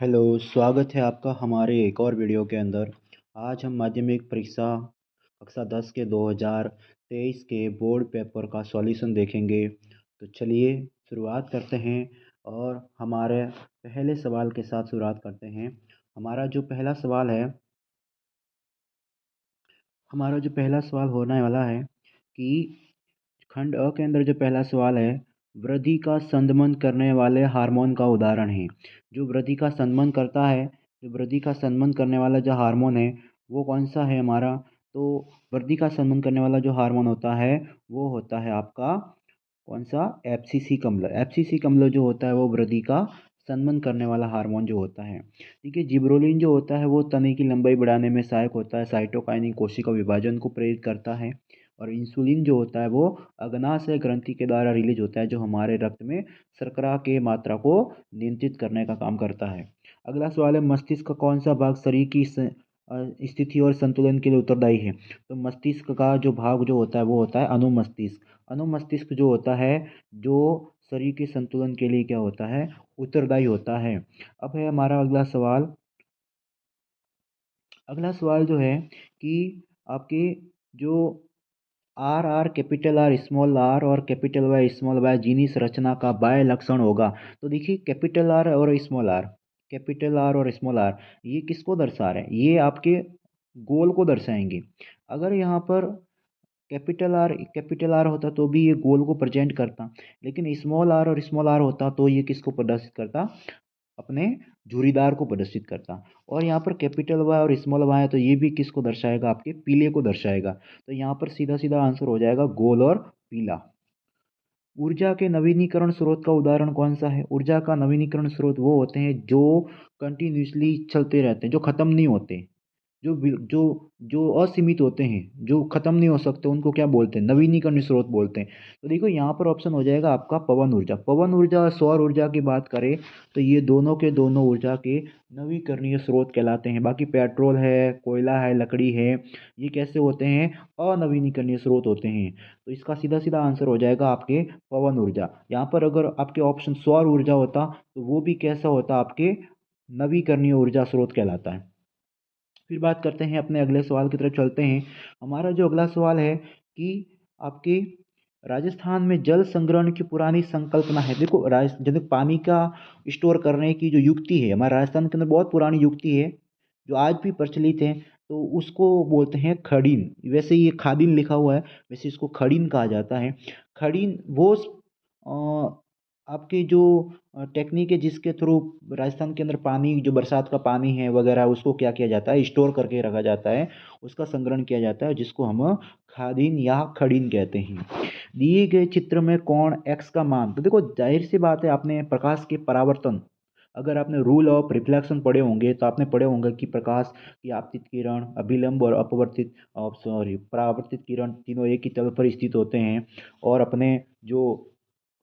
Hello, स्वागत है आपका हमारे एक और वीडियो के अंदर। आज हम माध्यमिक परीक्षा कक्षा 10 के 2023 के बोर्ड पेपर का सॉल्यूशन देखेंगे। तो चलिए शुरुआत करते हैं और हमारे पहले सवाल के साथ शुरुआत करते हैं। हमारा जो पहला सवाल है हमारा जो पहला सवाल होने वाला है कि खंड अ के अंदर जो पहला सवाल है, वृद्धि का संदमन करने वाले हार्मोन का उदाहरण है। जो वृद्धि का संदमन करता है, जो वृद्धि का संदमन करने वाला जो हार्मोन है, वो कौन सा है हमारा? तो वृद्धि का संदमन करने वाला जो हार्मोन होता है, वो होता है आपका कौन सा? एफसीसी कम्ल। एफसीसी कम्ल जो होता है वो वृद्धि का संदमन करने वाला हार्मोन जो होता है। ठीक है, जिब्रोलिन जो होता है वो तने की लंबाई बढ़ाने में सहायक होता है, साइटोकाइनिन कोशिका विभाजन को प्रेरित करता है। और इंसुलिन जो होता है वो अग्नाशय ग्रंथि के द्वारा रिलीज होता है, जो हमारे रक्त में शर्करा के मात्रा को नियंत्रित करने का काम करता है। अगला सवाल है, मस्तिष्क का कौन सा भाग शरीर की स्थिति और संतुलन के लिए उत्तरदायी है? तो मस्तिष्क का जो भाग जो होता है वो होता है अनुमस्तिष्क। अनुमस्तिष्क जो होता है, जो शरीर के संतुलन के लिए क्या होता है? उत्तरदायी होता है। अब है हमारा अगला सवाल जो है कि आपके जो R R capital R small R और कैपिटल वाई स्मॉल वाई जीनी संरचना का बाह्य लक्षण होगा। तो देखिए, कैपिटल आर और स्मॉल आर ये किसको दर्शा रहे हैं? ये आपके गोल को दर्शाएंगे। अगर यहाँ पर कैपिटल आर होता तो भी ये गोल को प्रेजेंट करता, लेकिन स्मॉल आर और स्मॉल आर होता तो ये किसको प्रदर्शित करता? अपने झुर्रीदार को प्रदर्शित करता। और यहाँ पर कैपिटल वाई और स्मॉल वाई है तो ये भी किसको दर्शाएगा? आपके पीले को दर्शाएगा। तो यहाँ पर सीधा सीधा आंसर हो जाएगा गोल और पीला। ऊर्जा के नवीनीकरण स्रोत का उदाहरण कौन सा है? ऊर्जा का नवीनीकरण स्रोत वो होते हैं जो कंटिन्यूसली चलते रहते हैं, जो खत्म नहीं होते, जो जो जो असीमित होते हैं, जो खत्म नहीं हो सकते, उनको क्या बोलते हैं? नवीनीकरण स्रोत बोलते हैं। तो देखो, यहाँ पर ऑप्शन हो जाएगा आपका पवन ऊर्जा। पवन ऊर्जा और सौर ऊर्जा की बात करें तो ये दोनों के दोनों ऊर्जा के नवीकरणीय स्रोत कहलाते हैं। बाकी पेट्रोल है, कोयला है, लकड़ी है, ये कैसे होते हैं? अनवीनीकरणीय स्रोत होते हैं। तो इसका सीधा सीधा आंसर हो जाएगा आपके पवन ऊर्जा। यहाँ पर अगर आपके ऑप्शन सौर ऊर्जा होता तो वो भी कैसा होता? आपके नवीकरणीय ऊर्जा स्रोत कहलाता है। फिर बात करते हैं, अपने अगले सवाल की तरफ चलते हैं। हमारा जो अगला सवाल है कि आपके राजस्थान में जल संग्रहण की पुरानी संकल्पना है। देखो, जैसे पानी का स्टोर करने की जो युक्ति है, हमारे राजस्थान के अंदर बहुत पुरानी युक्ति है जो आज भी प्रचलित है। तो उसको बोलते हैं खड़ीन। वैसे ये खादिन लिखा हुआ है, वैसे इसको खड़ीन कहा जाता है। खड़ीन वो आपकी जो टेक्निक है जिसके थ्रू राजस्थान के अंदर पानी, जो बरसात का पानी है वगैरह, उसको क्या किया जाता है? स्टोर करके रखा जाता है, उसका संग्रहण किया जाता है, जिसको हम खादीन या खड़ीन कहते हैं। दिए गए चित्र में कोण एक्स का मान, तो देखो जाहिर सी बात है, आपने प्रकाश के परावर्तन, अगर आपने रूल ऑफ रिफ्लेक्शन पढ़े होंगे तो आपने पढ़े होंगे कि प्रकाश की आपतित किरण, अभिलंब और परावर्तित किरण तीनों एक ही तल पर स्थित होते हैं। और अपने जो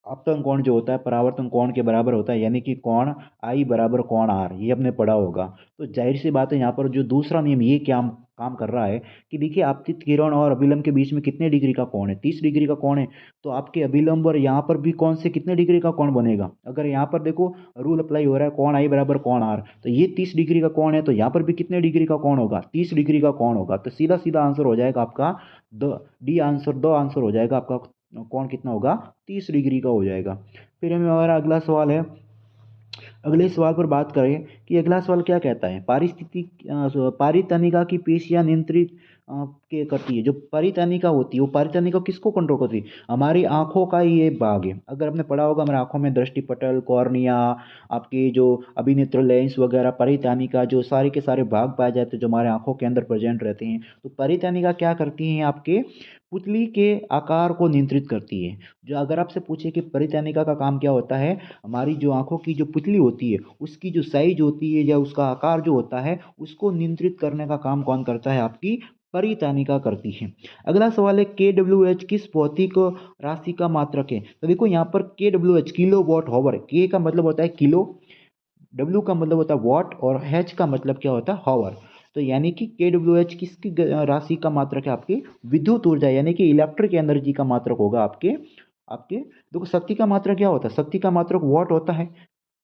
आपतन कोण जो होता है परावर्तन कोण के बराबर होता है, यानी कि कोण आई बराबर कोण आर, ये आपने पढ़ा होगा। तो जाहिर सी बात है, यहाँ पर जो दूसरा नियम ये क्या काम कर रहा है कि देखिए, आपतित किरण और अभिलंब के बीच में कितने डिग्री का कोण है? 30 डिग्री का कोण है। तो आपके अभिलंब और यहाँ पर भी कौन से कितने डिग्री का कोण बनेगा? अगर यहाँ पर देखो रूल अप्लाई हो रहा है कोण आई बराबर कोण आर, तो ये 30 डिग्री का कोण है, तो यहाँ पर भी कितने डिग्री का कोण होगा? 30 डिग्री का कोण होगा। तो सीधा सीधा आंसर हो जाएगा आपका दो आंसर हो जाएगा आपका। कोण कितना होगा? 30 डिग्री का हो जाएगा। फिर हमें हमारा अगला सवाल है, अगले सवाल पर बात करें कि अगला सवाल क्या कहता है? पारितनिका की पेशियां नियंत्रित के करती है। जो परितनिका होती है, वो परितनिका किसको कंट्रोल करती है? हमारी आंखों का ही ये भाग है। अगर आपने पढ़ा होगा, हमारी आंखों में दृष्टि पटल, कॉर्निया, आपके जो अभिनेत्र लेंस वगैरह, परितनिका, जो सारे के सारे भाग पाए जाते हैं जो हमारे आंखों के अंदर प्रेजेंट रहते हैं। तो परितनिका क्या करती हैं? आपके पुतली के आकार को नियंत्रित करती है। जो अगर आपसे पूछे कि परिचारिका का काम क्या होता है, हमारी जो आंखों की जो पुतली होती है उसकी जो साइज होती है या उसका आकार जो होता है, उसको नियंत्रित करने का काम कौन करता है? आपकी परितानिका करती है। अगला सवाल है, के डब्ल्यू एच किस भौतिक राशि का मात्रक है? तो देखो, यहाँ पर के W H kilo watt hover, के का मतलब होता है किलो, डब्ल्यू का मतलब होता है वॉट, और एच का मतलब क्या होता है? हॉवर। तो यानी कि के डब्ल्यू एच किसकी राशि का मात्रक है? आपकी विद्युत ऊर्जा, यानी कि इलेक्ट्रिक एनर्जी का मात्रक होगा आपके आपके देखो, शक्ति का मात्रक क्या होता है? शक्ति का मात्रक वॉट होता है।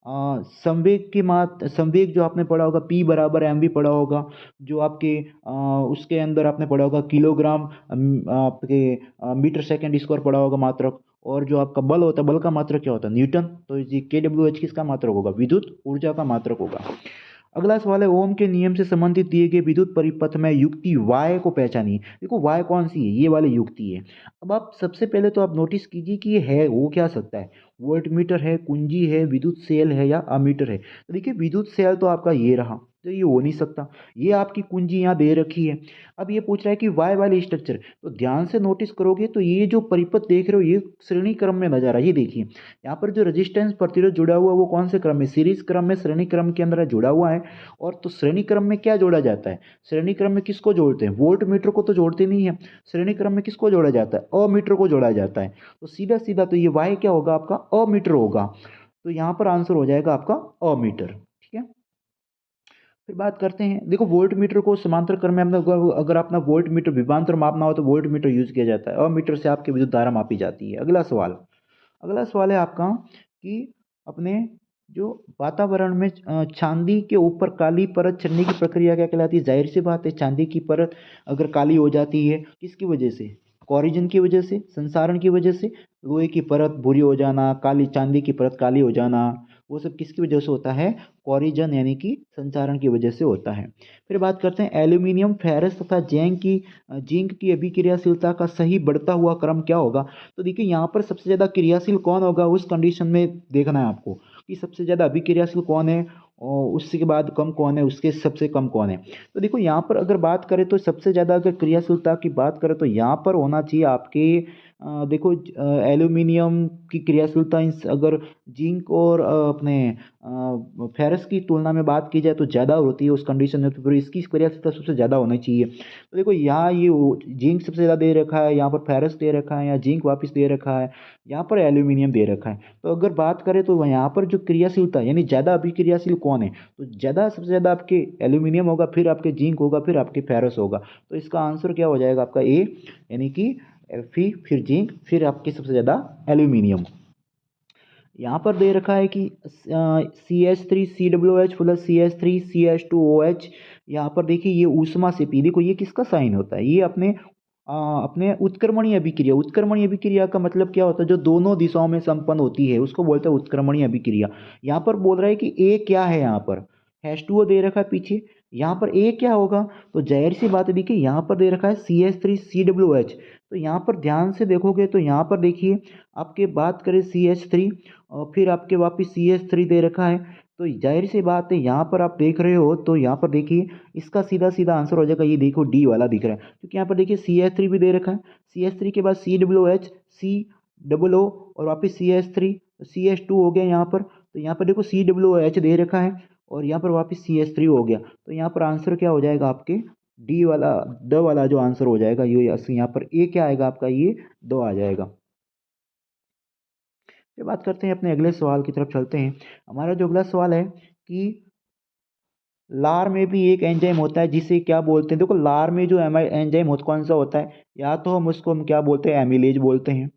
संवेग जो आपने पढ़ा होगा P बराबर mv पढ़ा होगा, जो आपके उसके अंदर आपने पढ़ा होगा किलोग्राम आपके मीटर सेकंड स्क्वायर पढ़ा होगा मात्रक। और जो आपका बल होता है, बल का मात्रक क्या होता है? न्यूटन। तो ये KWH किसका मात्रक होगा? विद्युत ऊर्जा का मात्रक होगा। अगला सवाल है, ओम के नियम से संबंधित दिए गए विद्युत परिपथ में युक्ति y को पहचानिए। देखो y कौन सी है? ये वाली युक्ति है। अब आप सबसे पहले तो आप नोटिस कीजिए कि ये है वो क्या सकता है? वोल्टमीटर है, कुंजी है, विद्युत सेल है या अमीटर है? तो देखिए विद्युत सेल तो आपका ये रहा, तो ये हो नहीं सकता। ये आपकी कुंजी यहाँ दे रखी है। अब ये पूछ रहा है कि वाई वाली स्ट्रक्चर, तो ध्यान से नोटिस करोगे तो ये जो परिपथ देख रहे हो ये श्रेणी क्रम में नजर आ रहा है। ये देखिए यहाँ पर जो रेजिस्टेंस प्रतिरोध जुड़ा हुआ है वो कौन से क्रम में? सीरीज क्रम में, श्रेणी क्रम के अंदर जुड़ा हुआ है। और तो श्रेणी क्रम में क्या जोड़ा जाता है? श्रेणी क्रम में किसको जोड़ते हैं? वोल्ट मीटर को तो जोड़ते नहीं है। श्रेणी क्रम में किसको जोड़ा जाता है? अमीटर को जोड़ा जाता है। तो सीधा सीधा तो ये वाई क्या होगा? आपका अमीटर होगा। तो यहाँ पर आंसर हो जाएगा आपका अमीटर। ठीक है, फिर बात करते हैं। देखो वोल्ट मीटर को समांतर क्रम में अपना, अगर अपना वोल्ट मीटर विभवांतर मापना हो तो वोल्ट मीटर यूज किया जाता है। अमीटर से आपकी विद्युत धारा मापी जाती है। अगला सवाल है आपका कि अपने जो वातावरण में चांदी के ऊपर काली परत चढ़ने की प्रक्रिया क्या कहलाती है? जाहिर सी बात है, चांदी की परत अगर काली हो जाती है किसकी वजह से? कोरिजन की वजह से, संसारण की वजह से। लोहे की परत भूरी हो जाना, काली चांदी की परत काली हो जाना, वो सब किसकी वजह से होता है? कोरिजन यानी कि संचारण की वजह से होता है। फिर बात करते हैं एल्यूमिनियम, फेरस तथा जिंक की अभिक्रियाशीलता का सही बढ़ता हुआ क्रम क्या होगा? तो देखिए यहाँ पर सबसे ज़्यादा क्रियाशील कौन होगा उस कंडीशन में देखना है आपको कि सबसे ज़्यादा अभिक्रियाशील कौन है और उसके बाद कम कौन है, उसके सबसे कम कौन है। तो देखो यहाँ पर अगर बात करें तो सबसे ज़्यादा अगर क्रियाशीलता की बात करें तो यहाँ पर होना चाहिए आपके देखो एल्यूमिनियम की क्रियाशीलता अगर जिंक और अपने फेरस की तुलना में बात की जाए तो ज़्यादा होती है उस कंडीशन में, तो फिर इसकी क्रियाशीलता सबसे ज़्यादा होनी चाहिए। तो देखो यहाँ ये जिंक सबसे ज़्यादा दे रखा है, यहाँ पर फेरस दे रखा है, या जिंक वापस दे रखा है, यहाँ पर एल्यूमिनियम दे रखा है। तो अगर बात करें तो यहाँ पर जो क्रियाशीलता यानी ज़्यादा अभिक्रियाशील कौन है, तो ज़्यादा सबसे ज़्यादा आपके एल्यूमिनियम होगा, फिर आपके जिंक होगा, फिर आपके फेरस होगा। तो इसका आंसर क्या हो जाएगा आपका? ए, यानी कि Fe, फिर जिंक, फिर आपके सबसे ज़्यादा एल्यूमिनियम। यहाँ पर दे रखा है कि CH3COOH प्लस CH3CH2OH। यहाँ पर देखिए ये ऊष्मा से पी, देखो ये किसका साइन होता है? ये अपने उत्क्रमणीय अभिक्रिया। उत्क्रमणीय अभिक्रिया का मतलब क्या होता है? जो दोनों दिशाओं में संपन्न होती है उसको बोलते हैं उत्क्रमणीय अभिक्रिया। यहाँ पर बोल रहा है कि ए क्या है? यहाँ पर H2O दे रखा है पीछे, यहाँ पर ए क्या होगा? तो जाहिर सी बात है, देखिए यहाँ पर दे रखा है CH3COOH। तो यहाँ पर ध्यान से देखोगे तो यहाँ पर देखिए आपके बात करें CH3 और फिर आपके वापस CH3 दे रखा है। तो जाहिर सी बात है यहाँ पर आप देख रहे हो, तो यहाँ पर देखिए इसका सीधा सीधा आंसर हो जाएगा, ये देखो डी वाला दिख रहा है, क्योंकि यहाँ पर देखिए CH3 भी दे रखा है, CH3 के बाद COOH, COO और वापस CH3, CH2 हो गया यहाँ पर। तो यहाँ पर देखो COOH दे रखा है और यहाँ पर वापस CH3 हो गया। तो यहाँ पर आंसर क्या हो जाएगा आपके? डी वाला, द वाला जो आंसर हो जाएगा ये। यहाँ पर ए क्या आएगा आपका? ये दो आ जाएगा। फिर बात करते हैं अपने अगले सवाल की तरफ चलते हैं। हमारा जो अगला सवाल है कि लार में भी एक एंजाइम होता है जिसे क्या बोलते हैं? देखो लार में जो एंजाइम होता कौन सा होता है? या तो हम क्या बोलते हैं? एमिलेज बोलते हैं,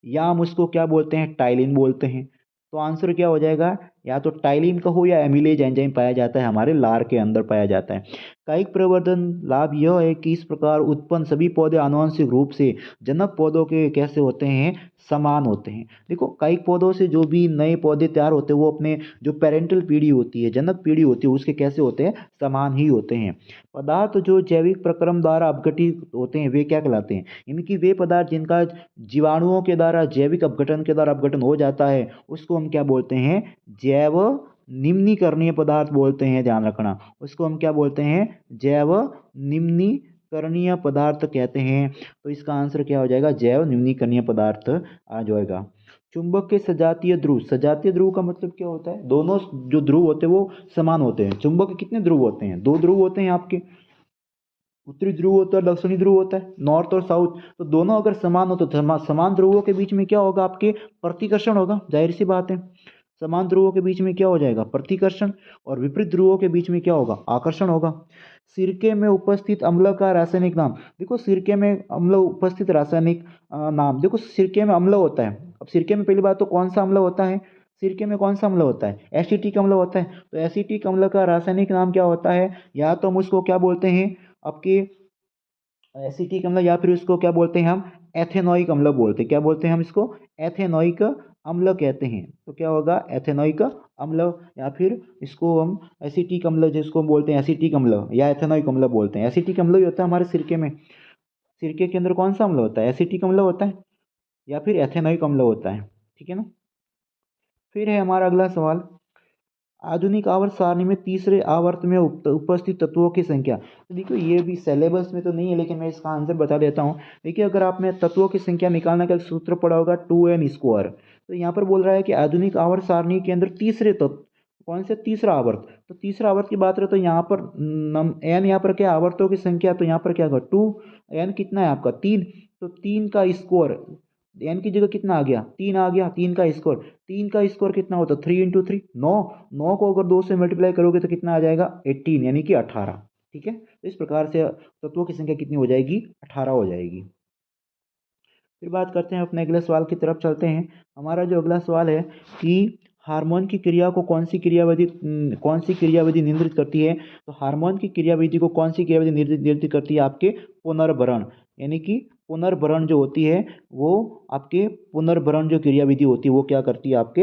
या हम उसको क्या बोलते हैं? टाइलिन बोलते हैं। तो आंसर क्या हो जाएगा? या तो टाइलिन कहो या एमिलेज एंजाइम पाया जाता है हमारे लार के अंदर पाया जाता है। कायिक प्रवर्धन लाभ यह है कि इस प्रकार उत्पन्न सभी पौधे आनुवंशिक रूप से जनक पौधों के कैसे होते हैं? समान होते हैं। देखो कायिक पौधों से जो भी नए पौधे तैयार होते हैं वो अपने जो पेरेंटल पीढ़ी होती है, जनक पीढ़ी होती है, उसके कैसे होते हैं? समान ही होते हैं। पदार्थ जो जैविक प्रक्रम द्वारा अपघटित होते हैं वे क्या कहलाते हैं? इनकी वे पदार्थ जिनका जीवाणुओं के द्वारा जैविक अपघटन के द्वारा अपघटन हो जाता है उसको हम क्या बोलते हैं? जैव निम्नीकरणीय पदार्थ बोलते हैं, ध्यान रखना। उसको हम क्या बोलते हैं? जैव निम्नीकरणीय पदार्थ कहते हैं। तो इसका आंसर क्या हो जाएगा? जैव निम्नीकरणीय पदार्थ आ जाएगा। चुंबक के सजातीय ध्रुव, सजातीय ध्रुव का मतलब क्या होता है? दोनों जो ध्रुव होते हैं वो समान होते हैं। चुंबक के कितने ध्रुव होते हैं? दो ध्रुव होते हैं आपके, उत्तरी ध्रुव होता है, दक्षिणी ध्रुव होता है, नॉर्थ और साउथ। तो दोनों अगर समान हो तो समान ध्रुवों के बीच में क्या होगा? आपके प्रतिकर्षण होगा, जाहिर सी बात है। समान ध्रुवों के बीच में क्या हो जाएगा? प्रतिकर्षण। और विपरीत ध्रुवों के बीच में क्या होगा? आकर्षण होगा। सिरके में उपस्थित अम्ल का रासायनिक नाम, देखो सिरके में अम्ल उपस्थित रासायनिक नाम, देखो सिरके में अम्ल होता है। अब सिरके में पहली बात तो कौन सा अम्ल होता है? सिरके में कौन सा अम्ल होता है? एसिटिक अम्ल होता है। तो एसिटिक अम्ल का रासायनिक नाम क्या होता है? या तो हम उसको क्या बोलते हैं आपके एसिटिक अम्ल, या फिर उसको क्या बोलते हैं हम एथेनोइक अम्ल बोलते हैं। क्या बोलते हैं हम इसको? एथेनोइक अम्ल कहते हैं। तो क्या होगा? एथेनोइक अम्ल, या फिर इसको हम एसिटिक अम्ल जिसको हम बोलते हैं एसिटिक अम्ल या एथेनोइक अम्ल बोलते हैं। एसिटिक अम्ल ही होता है हमारे सिरके में। सिरके के अंदर कौन सा अम्ल होता है? एसिटिक अम्ल होता है या फिर एथेनोइक अम्ल होता है। ठीक है ना। फिर है हमारा अगला सवाल, आधुनिक आवर्त सारणी में तीसरे आवर्त में उपस्थित तत्वों की संख्या। तो देखो ये भी सिलेबस में तो नहीं है, लेकिन मैं इसका आंसर बता देता हूँ। देखिए अगर आपने तत्वों की संख्या निकालने का सूत्र पढ़ा होगा 2n²। तो यहाँ पर बोल रहा है कि आधुनिक आवर्त सारणी के अंदर तीसरे तत्व कौन से? तीसरा आवर्त। तो तीसरा आवर्त की बात करें तो यहाँ पर n यहाँ पर क्या आवर्तों की संख्या, तो यहाँ पर क्या होगा 2। n कितना है आपका? 3। तो 3 का स्क्वायर, एन की जगह कितना आ गया? 3 आ गया। 3 का स्क्वायर, 3 का स्क्वायर कितना होता है? 3 × 3 9। 9 को अगर 2 से मल्टीप्लाई करोगे तो कितना आ जाएगा? 18, यानी कि 18। ठीक है। तो इस प्रकार से तत्वों की संख्या कितनी हो जाएगी? 18 हो जाएगी। फिर बात करते हैं अपने अगले सवाल की तरफ चलते हैं। हमारा जो अगला सवाल है कि हार्मोन की क्रिया को कौन सी क्रियाविधि नियंत्रित करती है? तो हार्मोन की क्रियाविधि को कौन सी क्रियाविधि नियंत्रित करती है? आपके पुनर्भरण, यानी कि पुनर्भरण जो होती है वो आपके पुनर्भरण जो क्रियाविधि होती है वो क्या करती है? आपके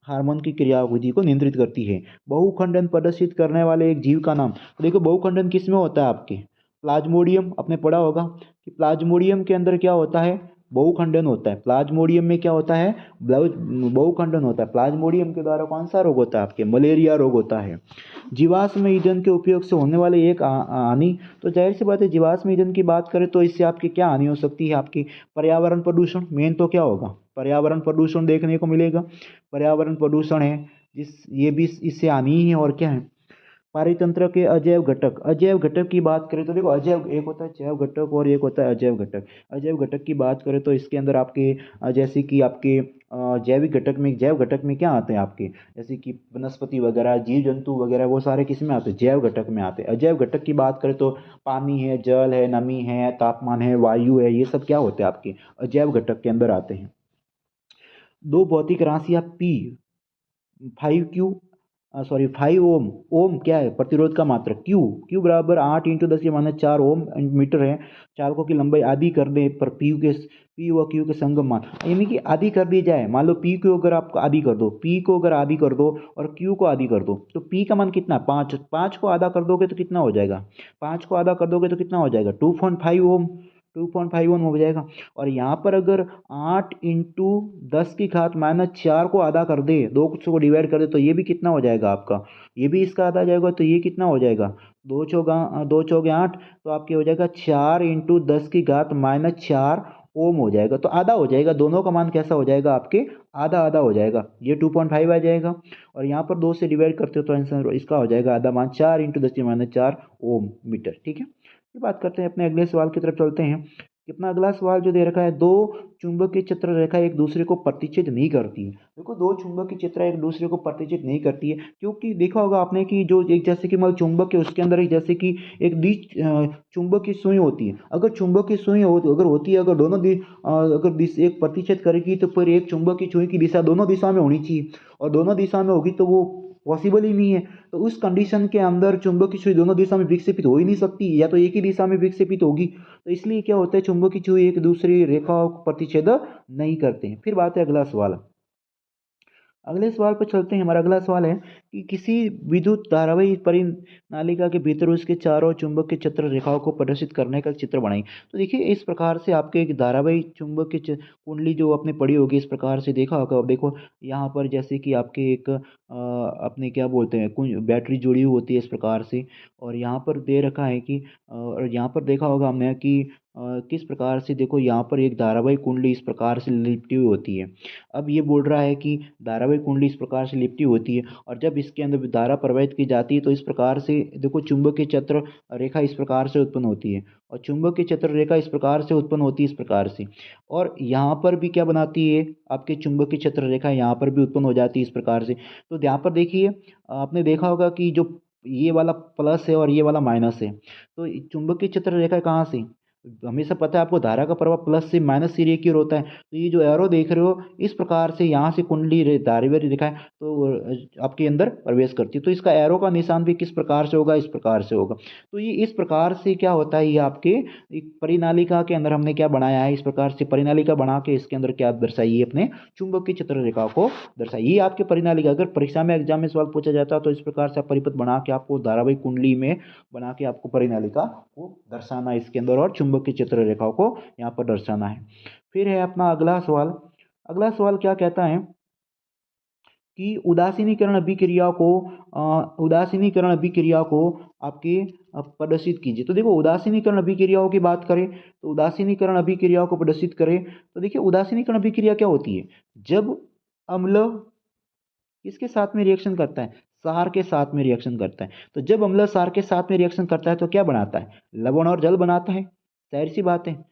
हार्मोन की क्रियाविधि को नियंत्रित करती है। बहुखंडन प्रदर्शित करने वाले एक जीव का नाम। तो देखो बहुखंडन किस में होता है? आपके प्लाज्मोडियम, आपने पढ़ा होगा कि प्लाज्मोडियम के अंदर क्या होता है? बहुखंडन होता है। प्लाज्मोडियम में क्या होता है? बहुखंडन होता है। प्लाज्मोडियम के द्वारा कौन सा रोग होता है? आपके मलेरिया रोग होता है। जीवाश्म ईंधन के उपयोग से होने वाले एक हानि। तो जाहिर सी बात है जीवाश्म ईंधन की बात करें तो इससे आपकी क्या हानि हो सकती है? आपकी पर्यावरण प्रदूषण। मेन तो क्या होगा? पर्यावरण प्रदूषण देखने को मिलेगा। पर्यावरण प्रदूषण है जिस ये भी इससे हानि ही है। और क्या है? पारितंत्र के अजैव घटक। अजैव घटक की बात करें तो देखो अजैव एक होता है जैव घटक और एक होता है अजैव घटक। अजैव घटक की बात करें तो इसके अंदर आपके जैसे कि आपके जैविक घटक में, जैव घटक में क्या आते हैं आपके? जैसे कि वनस्पति वगैरह, जीव जंतु वगैरह, वो सारे किस में आते हैं? जैव घटक में आते हैं। अजैव घटक की बात करें तो पानी है, जल है, नमी है, तापमान है, वायु है, ये सब क्या होते हैं? आपके अजैव घटक के अंदर आते हैं। दो भौतिक राशियां पी 5Q, सॉरी 5 ओम। ओम क्या है? प्रतिरोध का मात्रक। क्यू, क्यू बराबर 8 × 10⁻⁴ ओम मीटर है। चालकों की लंबाई आधी कर दें पर पी व क्यू के संगम मान, यानी कि आधी कर दी जाए। मान लो पी को अगर आप आधी कर दो, पी को अगर आधी कर दो और क्यू को आधी कर दो, तो पी का मान कितना? 5। 5 को आधा कर दोगे तो कितना हो जाएगा? 5 को आधा कर दोगे तो कितना हो जाएगा? 2.5 ओम। 2.5 ओम हो जाएगा। और यहाँ पर अगर 8 × 10⁻⁴ को आधा कर दे, 2 को डिवाइड कर दे, तो ये भी कितना हो जाएगा आपका? ये भी इसका आधा जाएगा। तो ये कितना हो जाएगा? 2 चौके 8, तो आपके हो जाएगा 4 × 10⁻⁴ ओम हो जाएगा। तो आधा हो जाएगा। दोनों का मान कैसा हो जाएगा? आपके आधा आधा हो जाएगा। ये 2.5 आ जाएगा और यहाँ पर 2 से डिवाइड करते हो तो आंसर इसका हो जाएगा आधा मान 4 × 10⁻⁴ ओम मीटर। ठीक है। फिर बात करते हैं अपने अगले सवाल की तरफ चलते हैं। कितना अगला सवाल जो दे रखा है, दो चुंबकीय चित्र रेखा एक दूसरे को प्रतिच्छेद नहीं करती है। देखो दो चुंबकीय चित्र एक दूसरे को प्रतिच्छेद नहीं करती है, क्योंकि देखा होगा आपने कि जो एक जैसे कि मतलब चुंबक है उसके अंदर एक जैसे कि एक चुंबक की सुई होती है। अगर चुंबक की सुई अगर होती है, अगर दोनों अगर एक प्रतिच्छेद करेगी तो फिर एक चुंबक की सुई की दिशा दोनों दिशा में होनी चाहिए, और दोनों दिशा में होगी तो वो पॉसिबल ही नहीं है। तो उस कंडीशन के अंदर चुंबक की सुई दोनों दिशा में विक्षेपित हो ही नहीं सकती, या तो एक ही दिशा में विक्षेपित होगी। तो इसलिए क्या होता है, चुंबक की सुई एक दूसरी रेखा को प्रतिच्छेद नहीं करते हैं। फिर बात है अगला सवाल। अगले सवाल पर चलते हैं। हमारा अगला सवाल है कि किसी विद्युत धारावाही परिनालिका के भीतर उसके चारों चुंबकीय चित्र रेखाओं को प्रदर्शित करने का चित्र बनाई। तो देखिए इस प्रकार से आपके एक धारावाही चुंबकीय कुंडली जो आपने पढ़ी होगी इस प्रकार से देखा होगा। अब देखो यहाँ पर जैसे कि आपके एक अपने क्या बोलते हैं बैटरी जुड़ी हुई होती है इस प्रकार से, और यहाँ पर दे रखा है कि और यहाँ पर देखा होगा हमने कि किस प्रकार से देखो यहाँ पर एक धारावाही कुंडली इस प्रकार से लिपटी हुई होती है। अब ये बोल रहा है कि धारावाही कुंडली इस प्रकार से लिपटी होती है, और जब इसके अंदर धारा प्रवाहित की जाती है तो इस प्रकार से देखो चुंबकीय चक्र रेखा इस प्रकार से उत्पन्न होती है, और चुंबकीय चक्र रेखा इस प्रकार से उत्पन्न होती है इस प्रकार से। और यहाँ पर भी क्या बनाती है आपके चुंबकीय चक्र रेखा, यहाँ पर भी उत्पन्न हो जाती है इस प्रकार से। तो यहाँ पर देखिए आपने देखा होगा कि जो ये वाला प्लस है और ये वाला माइनस है, तो चुंबकीय चक्र रेखा कहाँ से हमेशा पता है आपको धारा का प्रवाह प्लस से माइनस की रेखा की ओर होता है। तो ये जो एरो देख रहे हो इस प्रकार से यहाँ से कुंडली धारीवारी रेखा है तो आपके अंदर प्रवेश करती है। तो इसका एरो का निशान भी किस प्रकार से होगा, इस प्रकार से होगा। तो ये इस प्रकार से क्या होता है, ये आपके एक परिनालिका के अंदर हमने क्या बनाया है, इस प्रकार से परिनालिका बना के इसके अंदर क्या दर्शाइए, अपने चुंबकीय क्षेत्र रेखा को दर्शाइए। आपके परिनालिका अगर परीक्षा में एग्जाम में सवाल पूछा जाता है तो इस प्रकार से आप परिपथ बना के आपको धारावाहिक कुंडली में बना के आपको परिनालिका को दर्शाना है इसके अंदर, और चुंबकीय क्षेत्र रेखाओं को यहाँ पर दर्शाना है। फिर है अपना अगला सवाल। अगला सवाल क्या कहता है कि उदासीनीकरण अभिक्रिया को आपके प्रदर्शित कीजिए। तो देखो उदासीनीकरण अभिक्रियाओं की बात करें तो उदासीनीकरण अभिक्रियाओं को प्रदर्शित करें तो देखिए उदासीनीकरण अभिक्रिया क्या होती है, जब अम्ल किसके साथ में रिएक्शन करता है, क्षार के साथ में रिएक्शन करता है। तो जब अम्ल क्षार के साथ में रिएक्शन करता है तो क्या बनाता है, लवण और जल बनाता है। जाहिर सी बात है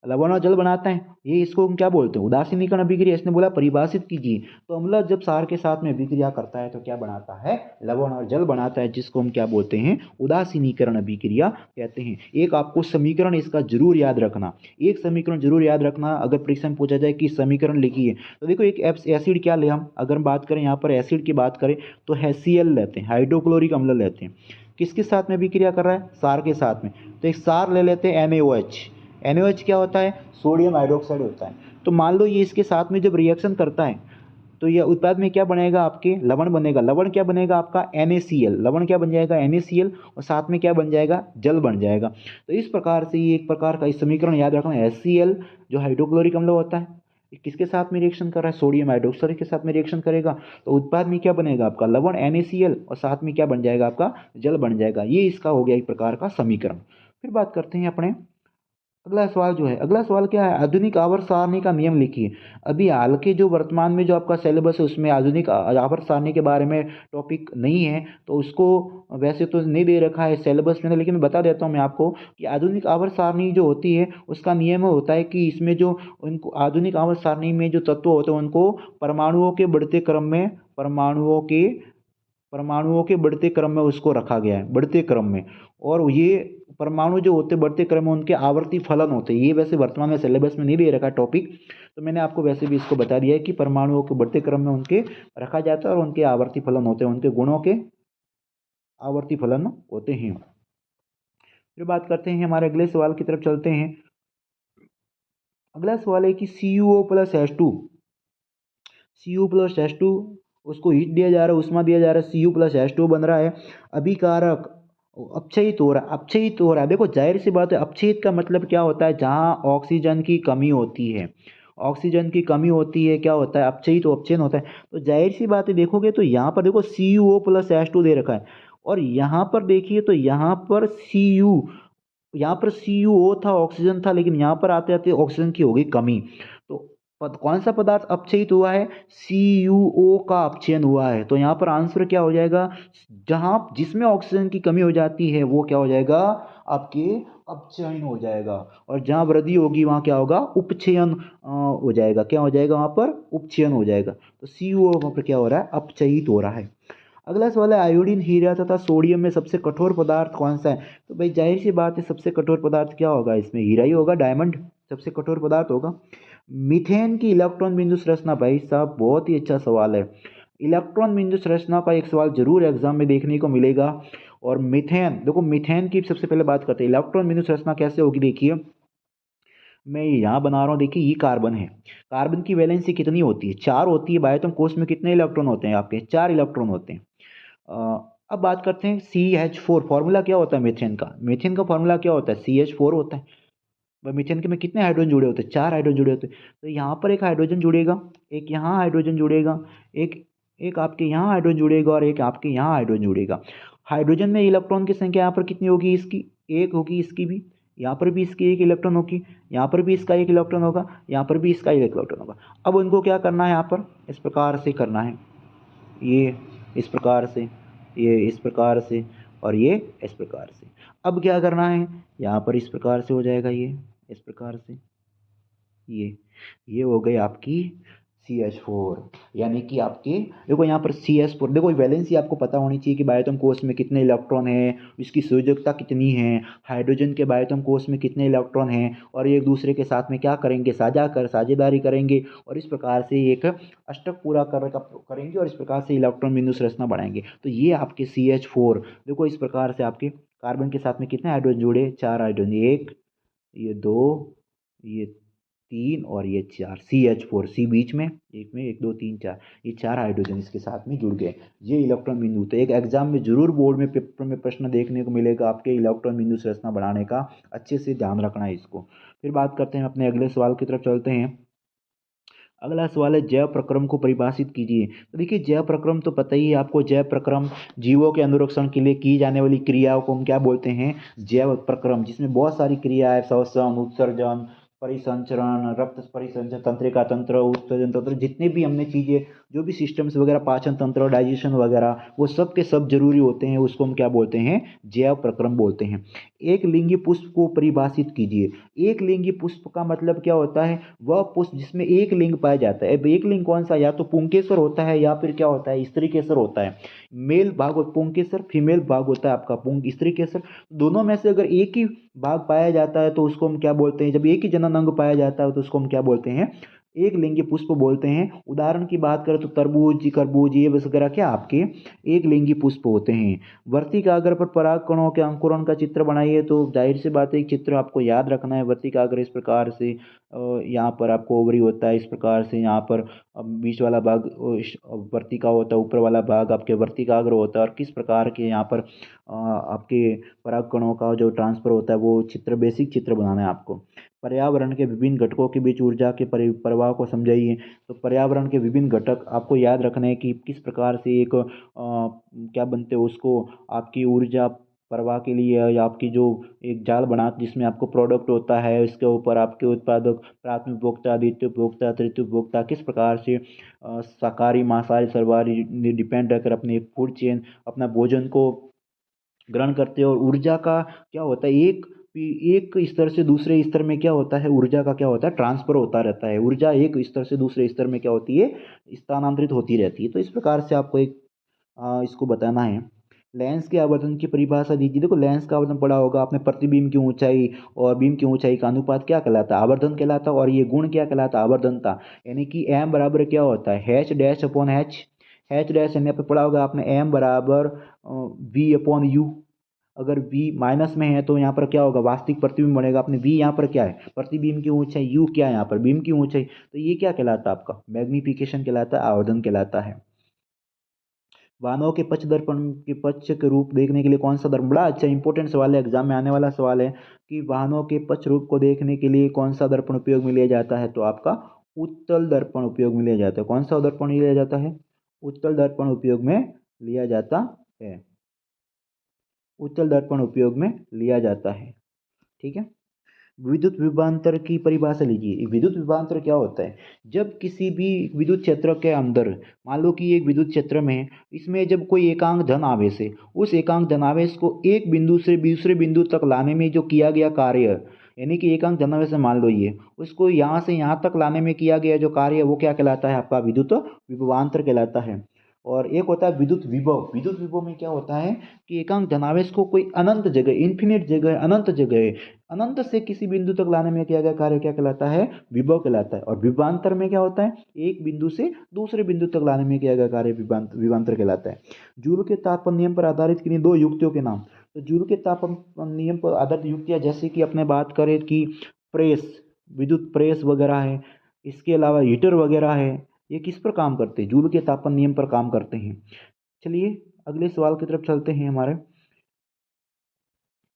लवण और जल बनाता है। ये इसको हम क्या बोलते हैं, उदासीनीकरण अभिक्रिया। इसने बोला परिभाषित कीजिए। तो अम्ल जब क्षार के साथ में अभिक्रिया करता है तो क्या बनाता है, लवण और जल बनाता है, जिसको हम क्या बोलते हैं, उदासीनीकरण अभिक्रिया कहते हैं। एक आपको समीकरण इसका जरूर याद रखना, एक समीकरण जरूर याद रखना। अगर परीक्षा में पूछा जाए कि समीकरण लिखिए तो देखो एक एसिड क्या ले, हम अगर बात करें यहाँ पर एसिड की बात करें तो HCl लेते हैं, हाइड्रोक्लोरिक अम्ल लेते हैं। किसके साथ में अभिक्रिया कर रहा है, क्षार के साथ में। तो एक क्षार ले लेते हैं NaOH। NaOH क्या होता है, सोडियम हाइड्रोक्साइड होता है। तो मान लो ये इसके साथ में जब रिएक्शन करता है तो यह उत्पाद में क्या बनेगा, आपके लवण बनेगा। लवण क्या बनेगा आपका, NaCl। लवण क्या बन जाएगा, NaCl, और साथ में क्या बन जाएगा, जल बन जाएगा। तो इस प्रकार से ये एक प्रकार का इस समीकरण याद रखना, HCl जो हाइड्रोक्लोरिक अम्ल होता है किसके साथ में रिएक्शन कर रहा है, सोडियम हाइड्रोक्साइड के साथ में रिएक्शन करेगा। तो उत्पाद में क्या बनेगा आपका, लवण NaCl, और साथ में क्या बन जाएगा आपका, जल बन जाएगा। ये इसका हो गया एक प्रकार का समीकरण। फिर बात करते हैं अपने अगला सवाल जो है। अगला सवाल क्या है, आधुनिक आवर्त सारणी का नियम लिखिए। अभी हाल के जो वर्तमान में जो आपका सिलेबस है उसमें आधुनिक आवर्त सारणी के बारे में टॉपिक नहीं है, तो उसको वैसे तो नहीं दे रखा है सिलेबस में, लेकिन बता देता हूँ मैं आपको कि आधुनिक आवर्त सारणी जो होती है उसका नियम होता है कि इसमें जो उनको आधुनिक आवर्त सारणी में जो तत्व होते हैं उनको परमाणुओं के बढ़ते क्रम में परमाणुओं के बढ़ते क्रम में उसको रखा गया है, बढ़ते क्रम में। और ये परमाणु जो होते बढ़ते क्रम में उनके आवर्ती फलन होते हैं। ये वैसे वर्तमान में सिलेबस में नहीं दे रखा टॉपिक, तो मैंने आपको वैसे भी इसको बता दिया है कि परमाणुओं के बढ़ते क्रम में उनके रखा जाता है और उनके आवर्ती फलन होते हैं, उनके गुणों के आवर्ती फलन होते हैं। फिर बात करते हैं, हमारे अगले सवाल की तरफ चलते हैं। अगला सवाल है कि CuO+H2 उसको हीट दिया जा रहा है, उष्मा दिया जा रहा है, Cu+H2 बन रहा है। अभिकारक अपक्षयित हो रहा है। देखो जाहिर सी बात है, अपक्षयित का मतलब क्या होता है, जहाँ ऑक्सीजन की कमी होती है, ऑक्सीजन की कमी होती है क्या होता है, अपक्षयित अपचयन होता है। तो जाहिर सी बात है देखोगे तो यहाँ पर देखो CuO+H2 दे रखा है, और यहाँ पर देखिए तो यहाँ पर CuO था, ऑक्सीजन था, लेकिन यहाँ पर आते आते ऑक्सीजन की हो गई कमी। तो कौन सा पदार्थ अपचयित हुआ है, CuO का अपचयन हुआ है। तो यहाँ पर आंसर क्या हो जाएगा, जहाँ जिसमें ऑक्सीजन की कमी हो जाती है वो क्या हो जाएगा, आपके अपचयन हो जाएगा। और जहाँ वृद्धि होगी वहाँ क्या होगा, उपचयन हो जाएगा। क्या हो जाएगा, वहाँ पर उपचयन हो जाएगा। तो CuO वहाँ पर क्या हो रहा है, अपचयित हो रहा है। अगला सवाल है, आयोडीन, हीरा तथा सोडियम में सबसे कठोर पदार्थ कौन सा है। तो भाई जाहिर सी बात है सबसे कठोर पदार्थ क्या होगा, इसमें हीरा ही होगा, डायमंड सबसे कठोर पदार्थ होगा। मीथेन की इलेक्ट्रॉन बिंदु संरचना, भाई साहब बहुत ही अच्छा सवाल है। इलेक्ट्रॉन बिंदु संरचना का एक सवाल जरूर एग्जाम में देखने को मिलेगा। और मीथेन, देखो मीथेन की सबसे पहले बात करते हैं, इलेक्ट्रॉन बिंदु संरचना कैसे होगी। देखिए मैं यहाँ बना रहा हूँ, देखिए ये कार्बन है, कार्बन की वैलेंसी कितनी होती है, 4 होती है। बायोटम कोष में कितने इलेक्ट्रॉन होते हैं आपके, 4 इलेक्ट्रॉन होते हैं। अब बात करते हैं CH4, फॉर्मूला क्या होता है मीथेन का, मीथेन का फॉर्मूला क्या होता है, CH4 होता है। भाई मीथेन के में कितने हाइड्रोजन जुड़े होते हैं, 4 हाइड्रोजन जुड़े होते हैं। तो यहाँ पर एक हाइड्रोजन जुड़ेगा, एक यहाँ हाइड्रोजन जुड़ेगा, एक एक आपके यहाँ हाइड्रोजन जुड़ेगा, और एक आपके यहाँ हाइड्रोजन जुड़ेगा। हाइड्रोजन में इलेक्ट्रॉन की संख्या यहाँ पर कितनी होगी, इसकी एक होगी, इसकी भी, यहाँ पर भी इसकी एक इलेक्ट्रॉन होगी, यहाँ पर भी इसका एक इलेक्ट्रॉन होगा, यहाँ पर भी इसका एक इलेक्ट्रॉन होगा। अब उनको क्या करना है, यहाँ पर इस प्रकार से करना है, ये इस प्रकार से, ये इस प्रकार से, और ये इस प्रकार से। अब क्या करना है, यहाँ पर इस प्रकार से हो जाएगा, ये इस प्रकार से, ये हो गई आपकी CH4, यानी कि आपके देखो यहाँ पर CH4, देखो वैलेंसी आपको पता होनी चाहिए कि बायोटम कोष में कितने इलेक्ट्रॉन हैं, इसकी संयोजकता कितनी है, हाइड्रोजन के बायोटम कोष में कितने इलेक्ट्रॉन हैं, और एक दूसरे के साथ में क्या करेंगे, साझेदारी करेंगे, और इस प्रकार से एक अष्टक पूरा करेंगे, और इस प्रकार से इलेक्ट्रॉन बिंदु संरचना बनाएंगे। तो ये आपके CH4, देखो इस प्रकार से आपके कार्बन के साथ में कितने हाइड्रोजन जुड़े, 4 हाइड्रोजन, एक, ये दो, ये तीन, और ये चार, CH4, सी बीच में, एक में, एक दो तीन चार, ये 4 हाइड्रोजन इसके साथ में जुड़ गए। ये इलेक्ट्रॉन बिंदु, तो एक एग्जाम में जरूर बोर्ड में पेपर में प्रश्न देखने को मिलेगा आपके इलेक्ट्रॉन बिंदु संरचना बनाने का, अच्छे से ध्यान रखना है इसको। फिर बात करते हैं अपने अगले सवाल की तरफ चलते हैं। अगला सवाल है जैव प्रक्रम को परिभाषित कीजिए। तो देखिए जैव प्रक्रम तो पता ही है आपको, जैव प्रक्रम जीवों के अनुरक्षण के लिए की जाने वाली क्रियाओं को हम क्या बोलते हैं, जैव प्रक्रम, जिसमें बहुत सारी क्रिया है, श्वसन, उत्सर्जन, परिसंचरण, रक्त परिसंचरण, तंत्रिका तंत्र, उत्सर्जन तंत्र, जितने भी हमने चीजें, जो भी सिस्टम्स वगैरह, पाचन तंत्र, डाइजेशन वगैरह, वो सब के सब जरूरी होते हैं, उसको हम क्या बोलते हैं, जैव प्रक्रम बोलते हैं। एक लिंगी पुष्प को परिभाषित कीजिए। एक लिंगी पुष्प का मतलब क्या होता है, वह पुष्प जिसमें एक लिंग पाया जाता है। अब एक लिंग कौन सा, या तो पुंकेसर होता है, या फिर क्या होता है, स्त्री केसर होता है। मेल भाग पुंकेसर, फीमेल भाग होता है आपका पुंग स्त्री केसर। दोनों में से अगर एक ही भाग पाया जाता है तो उसको हम क्या बोलते हैं, जब एक ही जनन अंग पाया जाता है तो उसको हम क्या बोलते हैं, एक लिंगी पुष्प बोलते हैं। उदाहरण की बात करें तो तरबूज, खरबूज, ये वगैरह क्या आपके एक लिंगी पुष्प होते हैं। वर्तिकाग्र पर पराग कणों के अंकुरण का चित्र बनाइए। तो जाहिर सी बात है, एक चित्र आपको याद रखना है। वर्तिकाग्र इस प्रकार से, यहाँ पर आपको ओवरी होता है, इस प्रकार से यहाँ पर बीच वाला भाग वर्तिका होता है, ऊपर वाला भाग आपके वर्तिकाग्र होता है, और किस प्रकार के यहाँ पर आपके पराग कणों का जो ट्रांसफर होता है, वो चित्र, बेसिक चित्र बनाना है आपको। पर्यावरण के विभिन्न घटकों के बीच ऊर्जा के प्रवाह को समझाइए। तो पर्यावरण के विभिन्न घटक आपको याद रखना है कि किस प्रकार से एक क्या बनते हैं उसको, आपकी ऊर्जा प्रवाह के लिए, या आपकी जो एक जाल बना जिसमें आपको प्रोडक्ट होता है, इसके ऊपर आपके उत्पादक, प्राथमिक उपभोक्ता, द्वितीय उपभोक्ता, तृतीय उपभोक्ता, किस प्रकार से शाकाहारी, मांसाहारी, सर्वाहारी डिपेंड रहकर अपने फूड चेन, अपना भोजन को ग्रहण करते हैं। और ऊर्जा का क्या होता है, एक स्तर से दूसरे स्तर में क्या होता है, ऊर्जा का क्या होता है, ट्रांसफर होता रहता है। ऊर्जा एक स्तर से दूसरे स्तर में क्या होती है, स्थानांतरित होती रहती है। तो इस प्रकार से आपको एक इसको बताना है। लेंस के आवर्धन की परिभाषा दीजिए। देखो लेंस का आवर्धन पढ़ा होगा आपने, प्रतिबिंब की ऊंचाई और बीम की ऊंचाई का अनुपात क्या कहलाता है, आवर्धन कहलाता है। और ये गुण क्या कहलाता है, आवर्धनता। यानी कि एम बराबर क्या होता है, H dash upon H, H dash यानी पे पढ़ा होगा आपने, एम बराबर वी अपॉन यू। अगर v माइनस में है तो यहाँ पर क्या होगा, वास्तविक प्रतिबिंब बनेगा। अपने v यहाँ पर क्या है, प्रतिबिंब की ऊंचाई, u क्या है यहाँ पर, बीम की ऊंचाई। तो ये क्या कहलाता है आपका, मैग्निफिकेशन कहलाता है, आवर्धन कहलाता है। वाहनों के पक्ष दर्पण के पक्ष के रूप देखने के लिए कौन सा दर्पण, बड़ा अच्छा इंपॉर्टेंट सवाल है, एग्जाम में आने वाला सवाल है कि वाहनों के पक्ष रूप को देखने के लिए कौन सा दर्पण उपयोग में लिया जाता है। तो आपका उत्तल दर्पण उपयोग में लिया जाता है। कौन सा दर्पण लिया जाता है, उत्तल दर्पण उपयोग में लिया जाता है, उत्तल दर्पण उपयोग में लिया जाता है। ठीक है। विद्युत विभवांतर की परिभाषा लीजिए। विद्युत विभवांतर क्या होता है, जब किसी भी विद्युत क्षेत्र के अंदर, मान लो कि एक विद्युत क्षेत्र में, इसमें जब कोई एकांक धन आवेश है, उस एकांक धन आवेश को एक बिंदु से दूसरे बिंदु तक लाने में जो किया गया कार्य, यानी कि एकांक धन आवेश मान लो ये, उसको यहाँ से यहाँ तक लाने में किया गया जो कार्य है, वो क्या कहलाता है, आपका विद्युत विभवांतर कहलाता है। और एक होता है विद्युत विभव। विद्युत विभव में क्या होता है कि एकांक धनावेश को कोई अनंत जगह, इन्फिनिट जगह, अनंत जगह, अनंत से किसी बिंदु तक लाने में किया गया कार्य क्या कहलाता है, विभव कहलाता है। और विभवांतर में क्या होता है, एक बिंदु से दूसरे बिंदु तक लाने में किया गया कार्य विभवांतर कहलाता है। जूल के तापन नियम पर आधारित किन्हीं दो युक्तियों के नाम। तो जूल के तापन नियम पर आधारित युक्तियां, जैसे कि अपने बात करें कि प्रेस, विद्युत प्रेस वगैरह है, इसके अलावा हीटर वगैरह है, ये किस पर काम करते हैं, जूल के तापन नियम पर काम करते हैं। चलिए अगले सवाल की तरफ चलते हैं। हमारे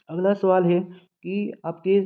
अगला सवाल है कि आपके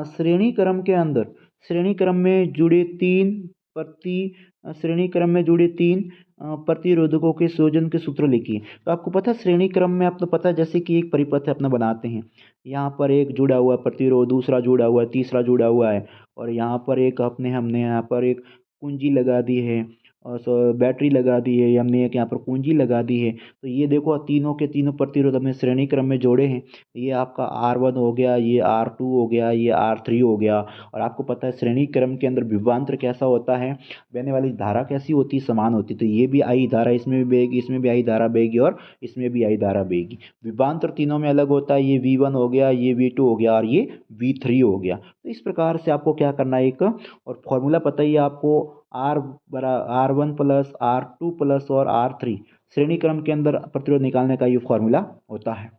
श्रेणी क्रम के अंदर, श्रेणी क्रम में जुड़े तीन प्रति श्रेणी क्रम में जुड़े तीन प्रतिरोधकों के संयोजन के सूत्र लिखिए। तो आपको पता है श्रेणी क्रम में, आपको पता है जैसे कि एक परिपथ अपना बनाते हैं, यहाँ पर एक जुड़ा हुआ प्रतिरोध, दूसरा जुड़ा हुआ है, तीसरा जुड़ा हुआ है, और यहाँ पर एक अपने हमने यहाँ पर एक कुंजी लगा दी है, बैटरी लगा दी है, या हमने एक यहाँ पर कुंजी लगा दी है। तो ये देखो तीनों के तीनों प्रतिरोध हमने श्रेणी क्रम में जोड़े हैं। ये आपका R1 हो गया, ये R2 हो गया, ये R3 हो गया। और आपको पता है श्रेणी क्रम के अंदर विभवांतर कैसा होता है, बहने वाली धारा कैसी होती है, समान होती है। तो ये भी आई धारा इसमें भी बहेगी, इसमें भी आई धारा बहेगी, और इसमें भी आई धारा बहेगी। विभवांतर तीनों में अलग होता है, ये V1 हो गया, ये V2 हो गया, और ये V3 हो गया। तो इस प्रकार से आपको क्या करना है, एक और फॉर्मूला पता ही है आपको, R1 प्लस R2 प्लस और R3 श्रेणी क्रम के अंदर प्रतिरोध निकालने का ये फॉर्मूला होता है।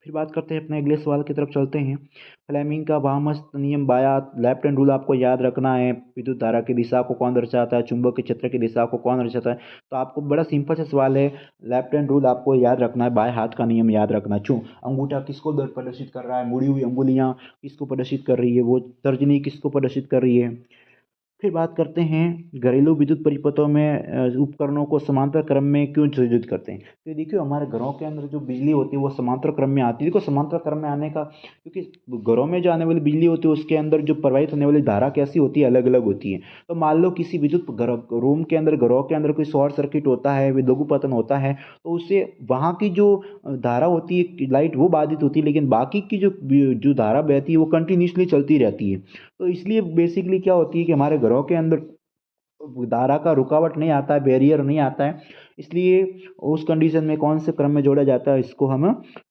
फिर बात करते हैं अपने अगले सवाल की तरफ चलते हैं। फ्लेमिंग का बाहामस नियम बाया लेफ्ट हैंड रूल आपको याद रखना है। विद्युत धारा की दिशा को कौन दर्शाता है, चुंबक के क्षेत्र की दिशा को कौन दर्शाता है। तो आपको बड़ा सिंपल सा सवाल है, लेफ्ट हैंड रूल आपको याद रखना है, बाएं हाथ का नियम याद रखना। क्यों, अंगूठा किसको प्रदर्शित कर रहा है, मुड़ी हुई अंगुलियां किसको प्रदर्शित कर रही है, वो तर्जनी किसको प्रदर्शित कर रही है। फिर बात करते हैं घरेलू विद्युत परिपथों में उपकरणों को समांतर क्रम में क्यों संयोजित करते हैं। तो देखिए हमारे घरों के अंदर जो बिजली होती है वो समांतर क्रम में आती है। देखो समांतर क्रम में आने का, क्योंकि घरों में जो आने वाली बिजली होती है उसके अंदर जो प्रवाहित होने वाली धारा कैसी होती है, अलग अलग होती है। तो मान लो किसी विद्युत घर रूम के अंदर, घरों के अंदर कोई शॉर्ट सर्किट होता है, लघु पतन होता है, तो उससे वहाँ की जो धारा होती है लाइट वो बाधित होती है, लेकिन बाकी की जो जो धारा बहती है वो कंटिन्यूसली चलती रहती है। तो इसलिए बेसिकली क्या होती है कि हमारे घरों के अंदर धारा का रुकावट नहीं आता है, बैरियर नहीं आता है। इसलिए उस कंडीशन में कौन से क्रम में जोड़ा जाता है, इसको हम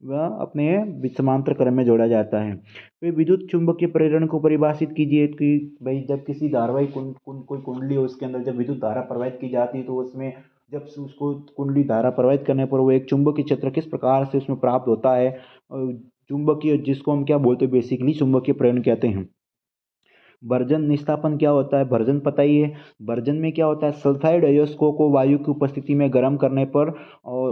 वह अपने समांतर क्रम में जोड़ा जाता है। फिर विद्युत चुंबकीय प्रेरण को परिभाषित कीजिए कि भाई जब किसी धारावाही कोई कुंडली हो उसके अंदर जब विद्युत धारा प्रवाहित की जाती है तो उसमें जब से उसको कुंडली धारा प्रवाहित करने पर वो एक चुंबकीय क्षेत्र किस प्रकार से उसमें प्राप्त होता है। चुंबकीय, जिसको हम क्या बोलते हैं, बेसिकली चुंबकीय प्रेरण कहते हैं। बर्जन निस्तापन क्या होता है, बर्जन पता ही है। बर्जन में क्या होता है, सल्फाइड अयस्कों को वायु की उपस्थिति में गर्म करने पर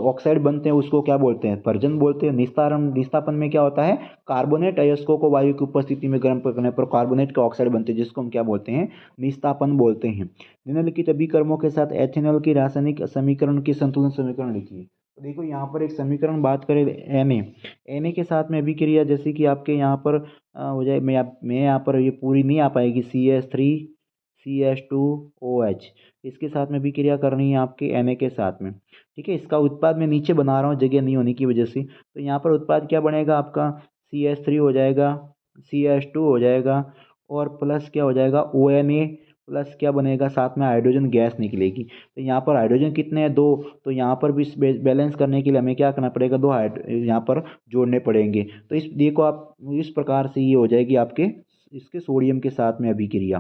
ऑक्साइड बनते हैं, उसको क्या बोलते हैं, बर्जन बोलते हैं। निस्तापन में क्या होता है, कार्बोनेट अयस्कों को वायु की उपस्थिति में गर्म करने पर कार्बोनेट के ऑक्साइड बनते हैं, जिसको हम क्या बोलते हैं, निस्तापन बोलते हैं। निम्नलिखित अभिकर्मों के साथ एथेनॉल की रासायनिक समीकरण की संतुलन समीकरण लिखिए। तो देखो यहाँ पर एक समीकरण बात करें, एन ए के साथ में अभिक्रिया जैसे कि आपके यहाँ पर हो जाए, मैं यहाँ पर ये पूरी नहीं आ पाएगी, CH3CH2OH इसके साथ में भी क्रिया करनी है आपके Na के साथ में। ठीक है, इसका उत्पाद मैं नीचे बना रहा हूँ जगह नहीं होने की वजह से। तो यहाँ पर उत्पाद क्या बनेगा आपका, CH3 हो जाएगा, CH2 हो जाएगा, और प्लस क्या हो जाएगा, ONA प्लस क्या बनेगा, साथ में हाइड्रोजन गैस निकलेगी। तो यहाँ पर हाइड्रोजन कितने हैं, दो। तो यहाँ पर भी बैलेंस करने के लिए हमें क्या करना पड़ेगा, दो यहाँ पर जोड़ने पड़ेंगे। तो इस देखो आप, इस प्रकार से ये हो जाएगी आपके इसके सोडियम के साथ में अभिक्रिया।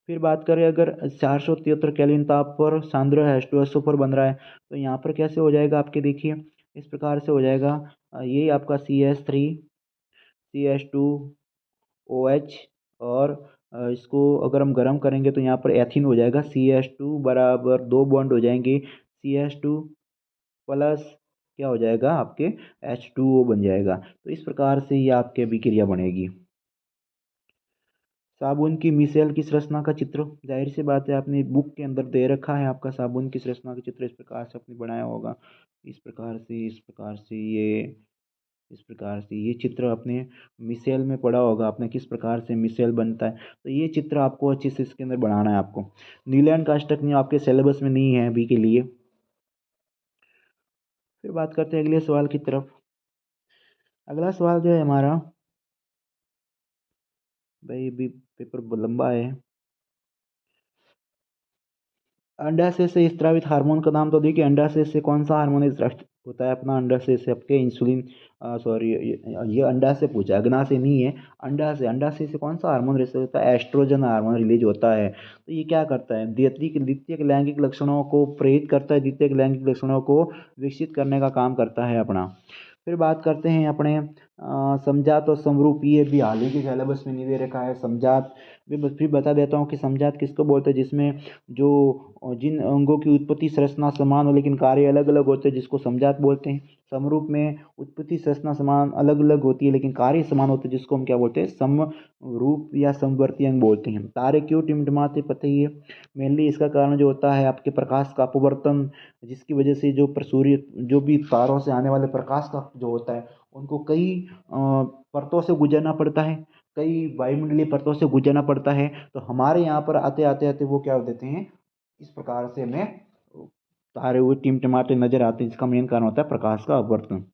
फिर बात करें अगर 473 केल्विन ताप पर सांद्र H2SO पर बन रहा है, तो यहाँ पर कैसे हो जाएगा आपके, देखिए इस प्रकार से हो जाएगा। ये आपका CH3CH2OH, और इसको अगर हम गर्म करेंगे तो यहाँ पर एथिन हो जाएगा, CH2 बराबर दो बॉन्ड हो जाएंगे, CH2 प्लस क्या हो जाएगा आपके H2O बन जाएगा। तो इस प्रकार से ये आपके अभिक्रिया बनेगी। साबुन की मिसेल की संरचना का चित्र, जाहिर सी बात है आपने बुक के अंदर दे रखा है, आपका साबुन की संरचना का चित्र इस प्रकार से आपने बनाया होगा। इस प्रकार से, इस प्रकार से, इस प्रकार से ये चित्र आपने मिसेल में पढ़ा होगा आपने, किस प्रकार से मिसेल बनता है। तो ये चित्र आपको अच्छे से इसके अंदर बनाना है आपको। न्यूलैंड का अष्टक नियम आपके सिलेबस में नहीं है अभी के लिए। फिर बात करते हैं अगले सवाल की तरफ। अगला सवाल जो है हमारा, भाई अभी पेपर लंबा है। अंडाशय से स्रावित हार्मोन का नाम, तो देखिए अंडाशय से कौन सा हार्मोन स्रावित होता है अपना, अंडाशय से आपके इंसुलिन, सॉरी ये अंडाशय पूछा, अग्नाशय नहीं है। अंडाशय, अंडाशय से कौन सा हार्मोन रिलीज होता है, एस्ट्रोजन हार्मोन रिलीज होता है। तो ये क्या करता है, द्वितीयक लैंगिक लक्षणों को प्रेरित करता है, द्वितीयक लैंगिक लक्षणों को विकसित करने का काम करता है अपना। फिर बात करते हैं अपने समजात और समरूप, ये भी हाल ही के सिलेबस में नहीं दे रखा है समजात। फिर बता देता हूँ कि समजात किसको बोलते हैं, जिसमें जो जिन अंगों की उत्पत्ति संरचना समान हो लेकिन कार्य अलग अलग होते हैं, जिसको समजात बोलते हैं। समरूप में उत्पत्ति संरचना समान अलग अलग होती है लेकिन कार्य समान होते हैं, जिसको हम क्या बोलते हैं, समरूप या समवर्ती अंग बोलते हैं। तारे क्यों टिमटिमाते पता ही है, मेनली इसका कारण जो होता है आपके प्रकाश का अपवर्तन, जिसकी वजह से जो सूर्य, जो भी तारों से आने वाले प्रकाश का जो होता है उनको कई परतों से गुजरना पड़ता है। कई वायुमंडलीय परतों से गुजरना पड़ता है। तो हमारे यहाँ पर आते आते आते वो क्या हो देते हैं, इस प्रकार से हमें तारे हुए टिमटिमाते नजर आते हैं, जिसका मेन कारण होता है प्रकाश का अपवर्तन।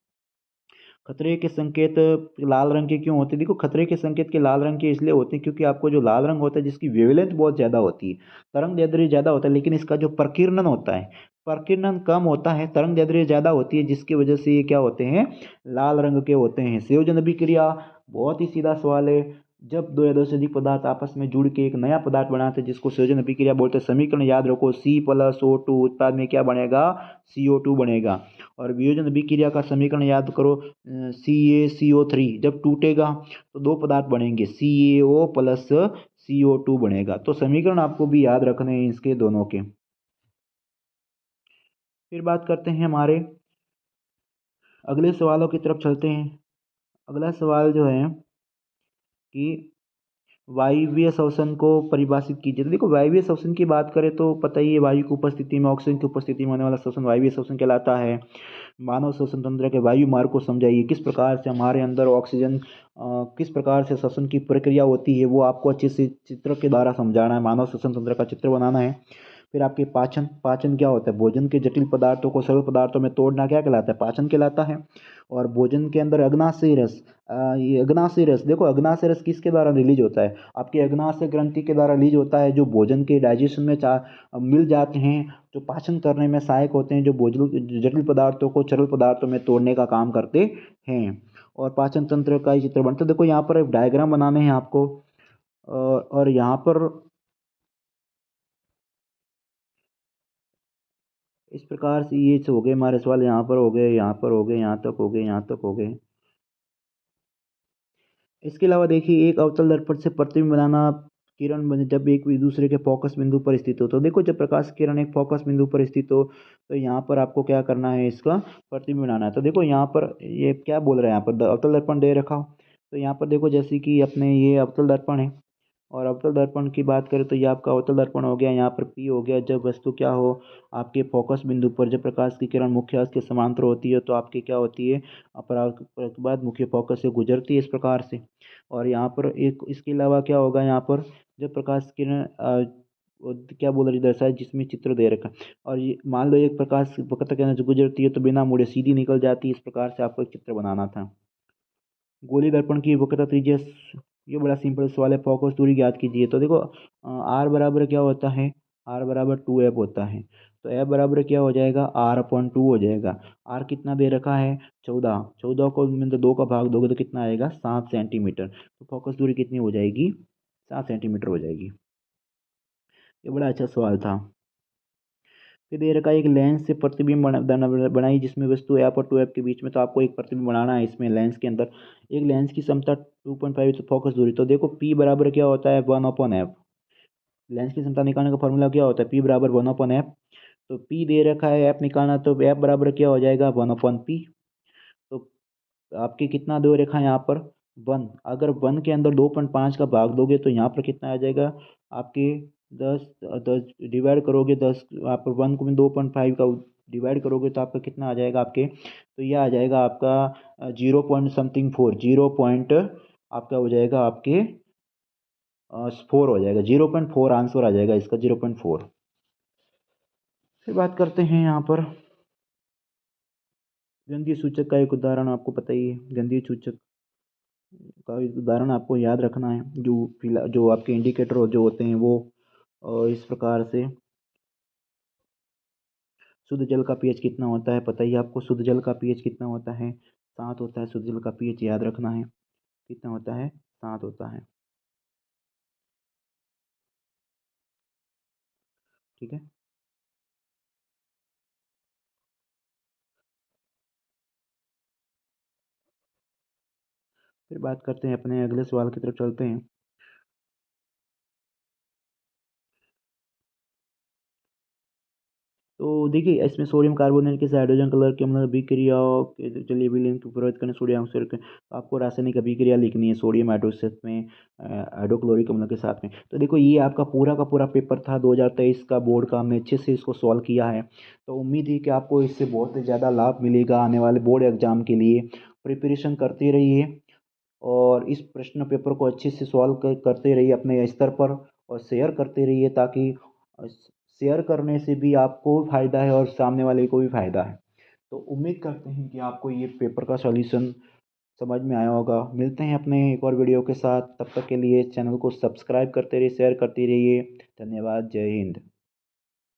खतरे के संकेत लाल रंग के क्यों होते हैं? देखो, खतरे के संकेत के लाल रंग के इसलिए होते हैं क्योंकि आपको जो लाल रंग होता है जिसकी वेवलेंथ बहुत ज़्यादा होती है, तरंग दैर्ध्य ज़्यादा होता है, लेकिन इसका जो प्रकीर्णन होता है, प्रकीर्णन कम होता है, तरंग दैर्ध्य ज़्यादा होती है, जिसकी वजह से ये क्या होते हैं, लाल रंग के होते हैं। संयोजन अभिक्रिया बहुत ही सीधा सवाल है। जब दो या दो से अधिक पदार्थ आपस में जुड़ के एक नया पदार्थ बनाते हैं जिसको संयोजन अभिक्रिया बोलते हैं। समीकरण याद रखो, C+O2 उत्पाद में क्या बनेगा, CO2 बनेगा। और वियोजन अभिक्रिया का समीकरण याद करो, CaCO3 जब टूटेगा तो दो पदार्थ बनेंगे, CaO प्लस CO2 बनेगा। तो समीकरण आपको भी याद रखने हैं इसके दोनों के। फिर बात करते हैं हमारे अगले सवालों की तरफ चलते हैं। अगला सवाल जो है कि वायवीय श्वसन को परिभाषित कीजिए। तो देखो, वायवीय श्वसन की बात करें तो पता ही है, वायु की उपस्थिति में ऑक्सीजन की उपस्थिति में होने वाला श्वसन वायवीय श्वसन कहलाता है। मानव श्वसन तंत्र के वायु मार्ग को समझाइए, किस प्रकार से हमारे अंदर ऑक्सीजन किस प्रकार से श्वसन की प्रक्रिया होती है, वो आपको अच्छे से चित्र के द्वारा समझाना है, मानव श्वसन तंत्र का चित्र बनाना है। फिर आपके पाचन, पाचन क्या होता है, भोजन के जटिल पदार्थों को सरल पदार्थों में तोड़ना क्या कहलाता है, पाचन कहलाता है। और भोजन के अंदर अग्नाशय रस, ये अग्नाशय रस, देखो अग्नाशय रस किसके द्वारा रिलीज होता है, आपके अग्नाशय ग्रंथि के द्वारा रिलीज होता है, जो भोजन के डाइजेशन में मिल जाते हैं, जो पाचन करने में सहायक होते हैं, जो भोजन जटिल पदार्थों को सरल पदार्थों में तोड़ने का काम करते हैं। और पाचन तंत्र का ही चित्र बनता है। देखो यहाँ पर डायग्राम बनाने हैं आपको, और यहाँ पर इस प्रकार से ये हो गए हमारे सवाल, यहाँ पर हो गए, यहाँ पर हो गए, यहाँ तक हो गए, यहाँ तक हो गए। इसके अलावा देखिए, एक अवतल दर्पण से प्रतिबिंब बनाना, किरण बने जब एक दूसरे के फोकस बिंदु पर स्थित हो। तो देखो, जब प्रकाश किरण एक फोकस बिंदु पर स्थित हो तो यहाँ पर आपको क्या करना है, इसका प्रतिबिंब बनाना है। तो देखो यहाँ पर ये क्या बोल रहा है, यहाँ पर अवतल दर्पण दे रखा हो। तो यहाँ पर देखो, जैसे कि अपने ये अवतल दर्पण है, और अवतल दर्पण की बात करें तो ये आपका अवतल दर्पण हो गया। यहाँ पर P हो गया, जब वस्तु क्या हो, आपके फोकस बिंदु पर जब प्रकाश की किरण मुख्य अक्ष के समांतर होती है तो आपकी क्या होती है, अपराग के बाद मुख्य फोकस से गुजरती है इस प्रकार से। और यहाँ पर एक इसके अलावा क्या होगा, यहाँ पर जब प्रकाश किरण वो क्या बोल रही दर्शाए, जिसमें चित्र दे रखा है, और ये मान लो एक प्रकाश वक्र के अंदर जो गुजरती है तो बिना मुड़े सीधी निकल जाती है, इस प्रकार से आपको एक चित्र बनाना था। गोली दर्पण की वक्रता त्रिज्या, ये बड़ा सिंपल सवाल है, फोकस दूरी ज्ञात कीजिए। तो देखो, आर बराबर क्या होता है, आर बराबर 2f होता है। तो एफ बराबर क्या हो जाएगा, R/2 हो जाएगा। आर कितना दे रखा है, 14, 14 को मतलब 2 का भाग दोगे तो कितना आएगा, 7 सेंटीमीटर। तो फोकस दूरी कितनी हो जाएगी, 7 सेंटीमीटर हो जाएगी। ये बड़ा अच्छा सवाल था। फिर दे रखा है एक लेंस से प्रतिबिंब बनाई जिसमें वस्तु एफ और 2f के बीच में। तो आपको एक प्रतिबिंब बनाना है इसमें लेंस के अंदर। एक लेंस की क्षमता 2.5, तो फोकस दूरी, तो देखो P बराबर क्या होता है, 1/f। लेंस की क्षमता निकालने का फॉर्मूला क्या होता है, P बराबर 1/f। तो P दे रखा है, F निकालना, तो F बराबर क्या हो जाएगा, 1/P। तो आपके कितना दो रेखा यहाँ पर, 1। अगर 1 के अंदर 2.5 का भाग दोगे तो यहाँ पर कितना आ जाएगा आपके, 10, 10 डिवाइड करोगे, 10 आप 1 को 2.5 का डिवाइड करोगे तो आपका कितना आ जाएगा आपके, तो यह आ जाएगा आपका 0 पॉइंट समथिंग 4, 0 पॉइंट आपका हो जाएगा आपके 4 हो जाएगा, 0.4 आंसर आ जाएगा इसका, 0.4। फिर बात करते हैं यहाँ पर गंधीय सूचक का एक उदाहरण, आपको पता ही है, गंधीय सूचक का एक उदाहरण आपको याद रखना है। जो आपके इंडिकेटर जो होते हैं वो इस प्रकार से, शुद्ध जल का पीएच कितना होता है, पता ही आपको, शुद्ध जल का पीएच कितना होता है, 7 होता है। शुद्ध जल का पीएच याद रखना है, कितना होता है, 7 होता है। ठीक है। फिर बात करते हैं, अपने अगले सवाल की तरफ चलते हैं। तो देखिए, इसमें सोडियम कार्बोनेट के साथ हाइड्रोजन कलर के मतलब अभिक्रियाओं के चलिए विलयन को प्रभावित करने सोडियम अक्सर के, तो आपको रासायनिक अभिक्रिया लिखनी है सोडियम हाइड्रोक्साइड में हाइड्रोक्लोरिक अम्ल के साथ में। तो देखो, ये आपका पूरा का पूरा पेपर था 2023 का बोर्ड का, हमने अच्छे से इसको सॉल्व किया है। तो उम्मीद है कि आपको इससे बहुत ज़्यादा लाभ मिलेगा आने वाले बोर्ड एग्जाम के लिए। प्रिपरेशन करते रहिए। और इस प्रश्न पेपर को अच्छे से सॉल्व करते रहिए अपने स्तर पर, और शेयर करते रहिए, ताकि शेयर करने से भी आपको फ़ायदा है और सामने वाले को भी फ़ायदा है। तो उम्मीद करते हैं कि आपको ये पेपर का सॉल्यूशन समझ में आया होगा। मिलते हैं अपने एक और वीडियो के साथ, तब तक के लिए चैनल को सब्सक्राइब करते रहिए, शेयर करते रहिए। धन्यवाद। जय हिंद।